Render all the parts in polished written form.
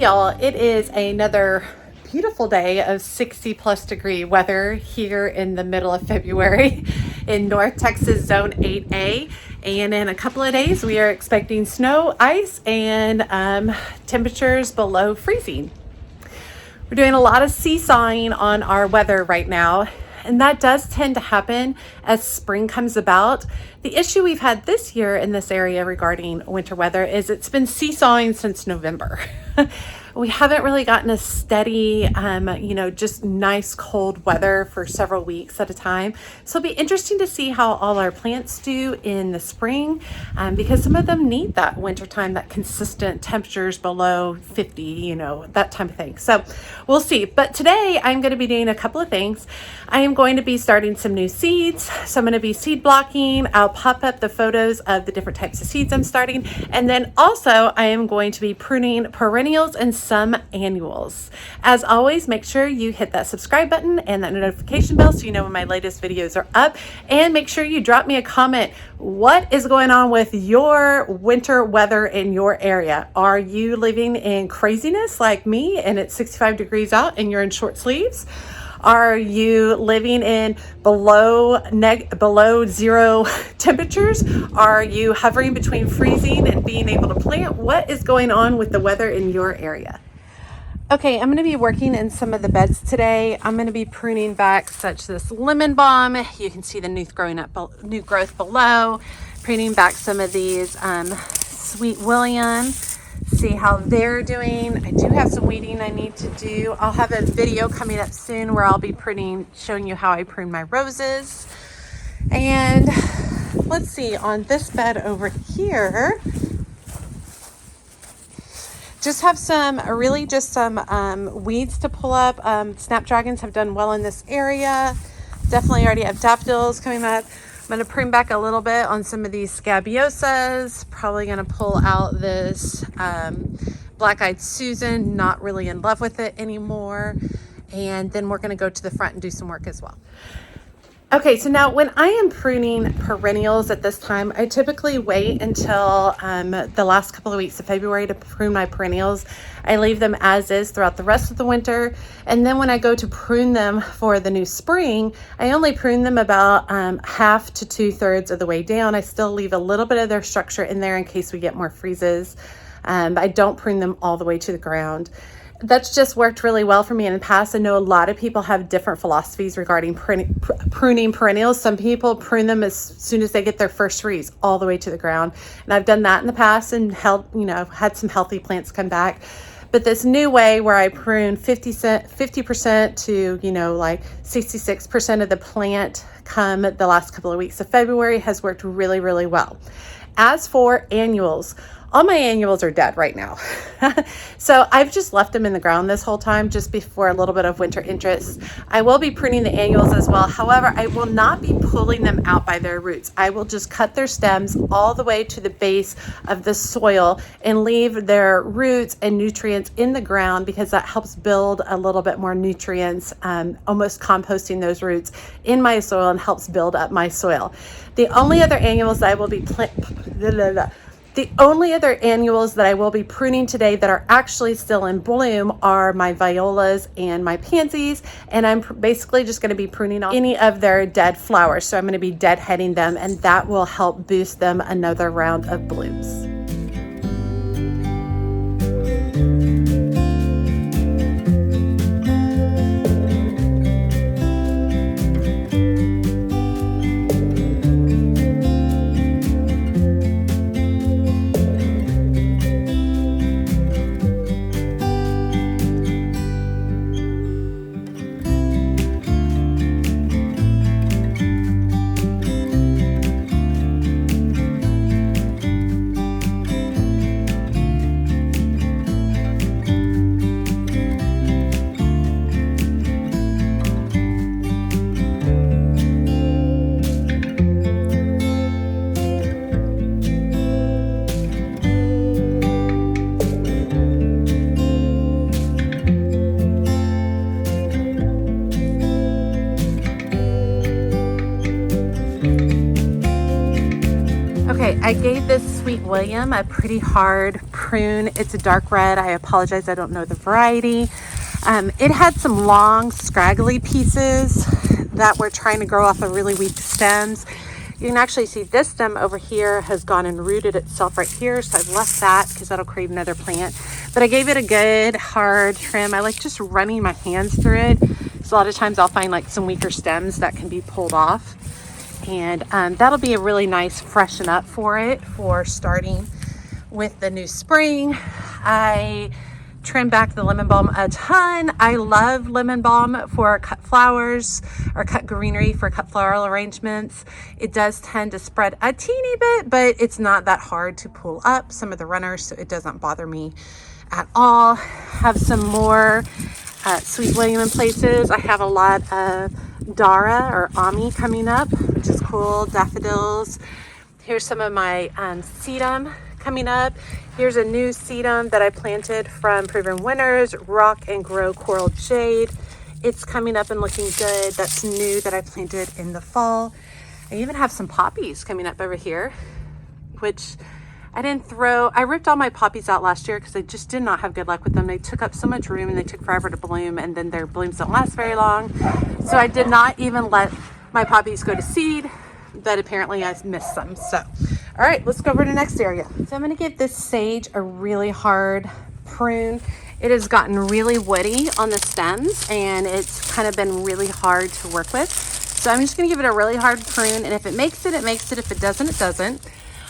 y'all, it is another beautiful day of 60+ degree weather here in the middle of February in North Texas Zone 8A. And in a couple of days, we are expecting snow, ice, and temperatures below freezing. We're doing a lot of seesawing on our weather right now, and that does tend to happen as spring comes about. The issue we've had this year in this area regarding winter weather is it's been seesawing since November. We haven't really gotten a steady, just nice cold weather for several weeks at a time. So it'll be interesting to see how all our plants do in the spring, because some of them need that wintertime, that consistent temperatures below 50, that type of thing. So we'll see. But today I'm going to be doing a couple of things. I am going to be starting some new seeds. So I'm going to be seed blocking. I'll pop up the photos of the different types of seeds I'm starting. And then also I am going to be pruning perennials and some annuals. As always, make sure you hit that subscribe button and that notification bell so you know when my latest videos are up. And make sure you drop me a comment. What is going on with your winter weather in your area? Are you living in craziness like me and it's 65 degrees out and you're in short sleeves? Are you living in below zero temperatures? Are you hovering between freezing and being able to plant? What is going on with the weather in your area? Okay, I'm going to be working in some of the beds today. I'm going to be pruning back such this lemon balm. You can see the new growth below. Pruning back some of these Sweet William. See how they're doing. I do have some weeding I need to do. I'll have a video coming up soon where I'll be showing you how I prune my roses. And let's see, on this bed over here, just have some weeds to pull up. Snapdragons have done well in this area. Definitely already have daffodils coming up. I'm going to prune back a little bit on some of these scabiosas. Probably going to pull out this black-eyed Susan. Not really in love with it anymore. And then we're going to go to the front and do some work as well. Okay, so now when I am pruning perennials at this time, I typically wait until the last couple of weeks of February to prune my perennials. I leave them as is throughout the rest of the winter. And then when I go to prune them for the new spring, I only prune them about half to 2/3 of the way down. I still leave a little bit of their structure in there in case we get more freezes. I don't prune them all the way to the ground. That's just worked really well for me in the past. I know a lot of people have different philosophies regarding pruning perennials. Some people prune them as soon as they get their first freeze all the way to the ground. And I've done that in the past and had some healthy plants come back. But this new way where I prune 50% to, 66% of the plant come the last couple of weeks of February has worked really, really well. As for annuals, all my annuals are dead right now. So I've just left them in the ground this whole time just before a little bit of winter interest. I will be pruning the annuals as well. However, I will not be pulling them out by their roots. I will just cut their stems all the way to the base of the soil and leave their roots and nutrients in the ground because that helps build a little bit more nutrients, almost composting those roots in my soil and helps build up my soil. The only other annuals that I will be pruning today that are actually still in bloom are my violas and my pansies, and I'm basically just going to be pruning off any of their dead flowers. So I'm going to be deadheading them, and that will help boost them another round of blooms. Okay, I gave this Sweet William a pretty hard prune. It's a dark red. I apologize, I don't know the variety. It had some long, scraggly pieces that were trying to grow off of really weak stems. You can actually see this stem over here has gone and rooted itself right here. So I've left that because that'll create another plant. But I gave it a good hard trim. I like just running my hands through it. So a lot of times I'll find like some weaker stems that can be pulled off. And that'll be a really nice freshen up for it for starting with the new spring. I trimmed back the lemon balm a ton. I love lemon balm for cut flowers or cut greenery for cut floral arrangements. It does tend to spread a teeny bit, but it's not that hard to pull up some of the runners, so it doesn't bother me at all. Have some more Sweet William in places. I have a lot of Dara or Ami coming up, which is cool. Daffodils. Here's some of my sedum coming up. Here's a new sedum that I planted from Proven Winners, Rock and Grow Coral Jade. It's coming up and looking good. That's new that I planted in the fall. I even have some poppies coming up over here, which I didn't throw. I ripped all my poppies out last year because I just did not have good luck with them. They took up so much room and they took forever to bloom, and then their blooms don't last very long. So I did not even let my poppies go to seed, but apparently I missed some. So, all right, let's go over to the next area. So I'm gonna give this sage a really hard prune. It has gotten really woody on the stems and it's kind of been really hard to work with. So I'm just gonna give it a really hard prune, and if it makes it, it makes it. If it doesn't, it doesn't.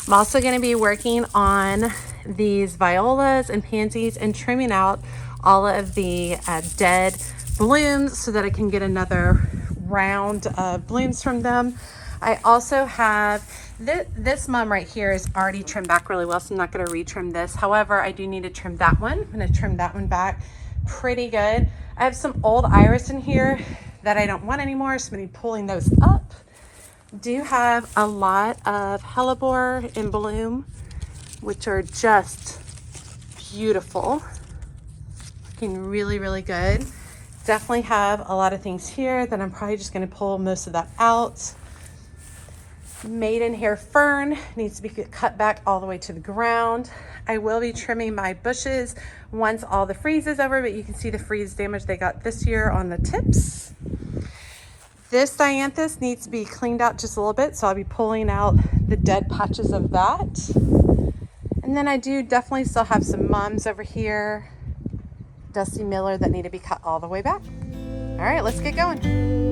I'm also going to be working on these violas and pansies and trimming out all of the dead blooms so that I can get another round of blooms from them. I also have this mum right here is already trimmed back really well, so I'm not going to retrim this. However, I do need to trim that one. I'm going to trim that one back pretty good. I have some old iris in here that I don't want anymore, so I'm going to be pulling those up. Do have a lot of hellebore in bloom, which are just beautiful, looking really, really good. Definitely have a lot of things here that I'm probably just going to pull most of that out. Maiden hair fern needs to be cut back all the way to the ground. I will be trimming my bushes once all the freeze is over, but you can see the freeze damage they got this year on the tips. This dianthus needs to be cleaned out just a little bit, so I'll be pulling out the dead patches of that. And then I do definitely still have some mums over here, Dusty Miller, that need to be cut all the way back. All right, let's get going.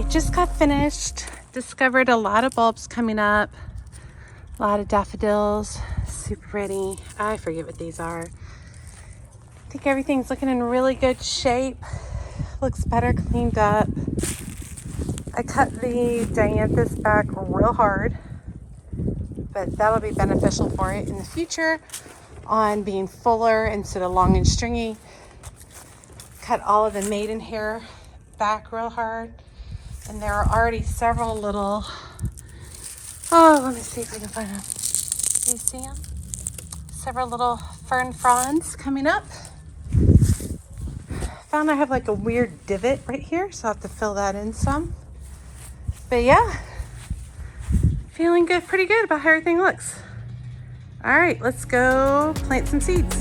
Okay, just got finished. Discovered a lot of bulbs coming up. A lot of daffodils. Super pretty. I forget what these are. I think everything's looking in really good shape. Looks better cleaned up. I cut the dianthus back real hard, but that'll be beneficial for it in the future on being fuller instead of long and stringy. Cut all of the maiden hair back real hard. And there are already several little, let me see if I can find them. Do you see them? Several little fern fronds coming up. Found I have like a weird divot right here, so I'll have to fill that in some. But yeah, feeling good, pretty good about how everything looks. All right, let's go plant some seeds.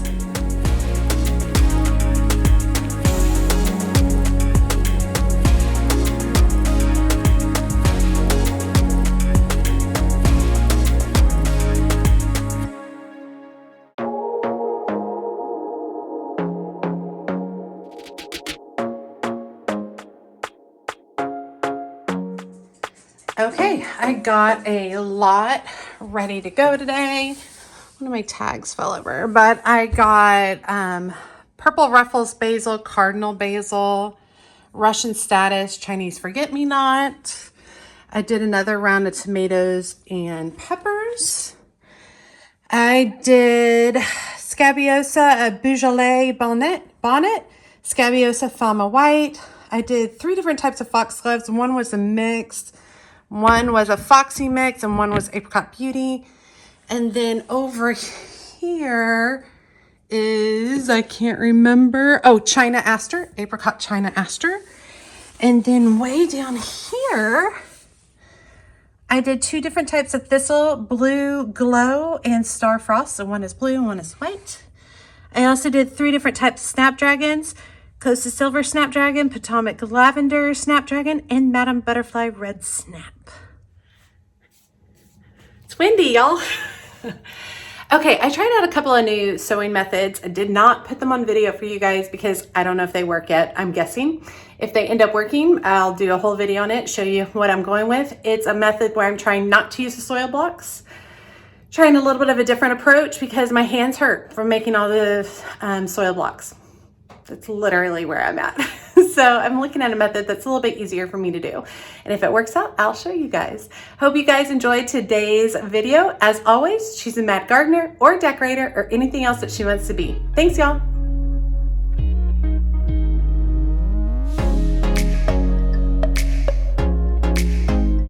Okay, I got a lot ready to go today. One of my tags fell over, but I got purple ruffles basil, cardinal basil, Russian statice, Chinese forget-me-not. I did another round of tomatoes and peppers. I did Scabiosa, a Beaujolais bonnet, Scabiosa Fama White. I did 3 different types of foxgloves. One was a mixed, one was a foxy mix, and one was apricot beauty. And then over here is, I can't remember. Oh, China Aster, apricot China Aster. And then way down here, I did 2 different types of thistle, blue glow and star frost. So one is blue and one is white. I also did 3 different types of snapdragons, Costa Silver Snapdragon, Potomac Lavender Snapdragon, and Madam Butterfly Red Snap. It's windy, y'all. Okay, I tried out a couple of new sewing methods. I did not put them on video for you guys because I don't know if they work yet. I'm guessing. If they end up working, I'll do a whole video on it, show you what I'm going with. It's a method where I'm trying not to use the soil blocks. Trying a little bit of a different approach because my hands hurt from making all the soil blocks. That's literally where I'm at. So I'm looking at a method that's a little bit easier for me to do. And if it works out, I'll show you guys. Hope you guys enjoyed today's video. As always, she's a mad gardener or decorator or anything else that she wants to be. Thanks, y'all.